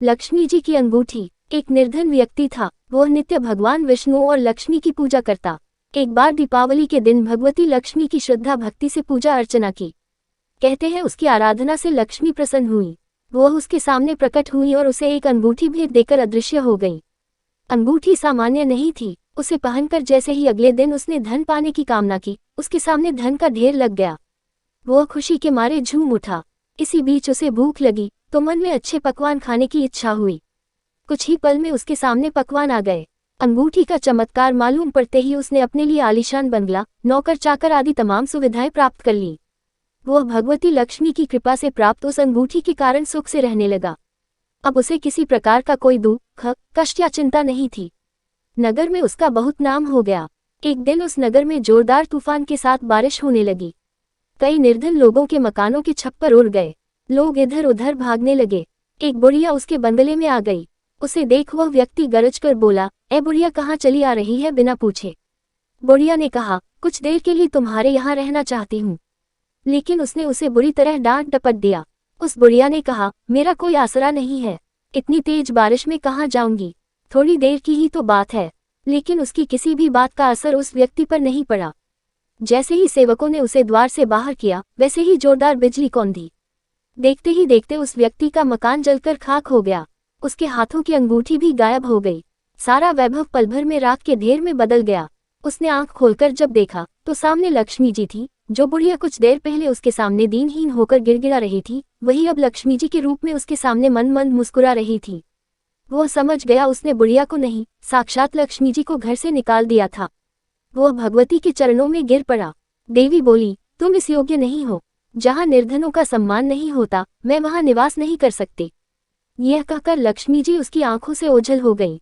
लक्ष्मी जी की अंगूठी। एक निर्धन व्यक्ति था। वह नित्य भगवान विष्णु और लक्ष्मी की पूजा करता। एक बार दीपावली के दिन भगवती लक्ष्मी की श्रद्धा भक्ति से पूजा अर्चना की। कहते हैं उसकी आराधना से लक्ष्मी प्रसन्न हुई। वह उसके सामने प्रकट हुई और उसे एक अंगूठी भेंट देकर अदृश्य हो गई। अंगूठी सामान्य नहीं थी। उसे पहनकर जैसे ही अगले दिन उसने धन पाने की कामना की, उसके सामने धन का ढेर लग गया। वह खुशी के मारे झूम उठा। इसी बीच उसे भूख लगी तो मन में अच्छे पकवान खाने की इच्छा हुई। कुछ ही पल में उसके सामने पकवान आ गए। अंगूठी का चमत्कार मालूम पड़ते ही उसने अपने लिए आलीशान बंगला, नौकर चाकर आदि तमाम सुविधाएं प्राप्त कर ली। वह भगवती लक्ष्मी की कृपा से प्राप्त उस अंगूठी के कारण सुख से रहने लगा। अब उसे किसी प्रकार का कोई दुख, कष्ट या चिंता नहीं थी। नगर में उसका बहुत नाम हो गया। एक दिन उस नगर में जोरदार तूफान के साथ बारिश होने लगी। कई निर्धन लोगों के मकानों के छप्पर उड़ गए। लोग इधर उधर भागने लगे। एक बुढ़िया उसके बंगले में आ गई। उसे देख वह व्यक्ति गरज कर बोला, ए बुढ़िया, कहाँ चली आ रही है बिना पूछे। बुढ़िया ने कहा, कुछ देर के लिए तुम्हारे यहाँ रहना चाहती हूँ। लेकिन उसने उसे बुरी तरह डांट डपट दिया। उस बुढ़िया ने कहा, मेरा कोई आसरा नहीं है, इतनी तेज बारिश में कहाँ जाऊंगी, थोड़ी देर की ही तो बात है। लेकिन उसकी किसी भी बात का असर उस व्यक्ति पर नहीं पड़ा। जैसे ही सेवकों ने उसे द्वार से बाहर किया, वैसे ही जोरदार बिजली कौंधी। देखते ही देखते उस व्यक्ति का मकान जलकर खाक हो गया। उसके हाथों की अंगूठी भी गायब हो गई। सारा वैभव पल भर में राख के ढेर में बदल गया। उसने आंख खोलकर जब देखा तो सामने लक्ष्मी जी थी। जो बुढ़िया कुछ देर पहले उसके सामने दीनहीन होकर गिड़गिड़ा रही थी, वही अब लक्ष्मी जी के रूप में उसके सामने मन मंद मुस्कुरा रही थी। वह समझ गया उसने बुढ़िया को नहीं, साक्षात लक्ष्मी जी को घर से निकाल दिया था। वह भगवती के चरणों में गिर पड़ा। देवी बोली, तुम इस योग्य नहीं हो। जहाँ निर्धनों का सम्मान नहीं होता, मैं वहाँ निवास नहीं कर सकती। यह कहकर लक्ष्मी जी उसकी आंखों से ओझल हो गई।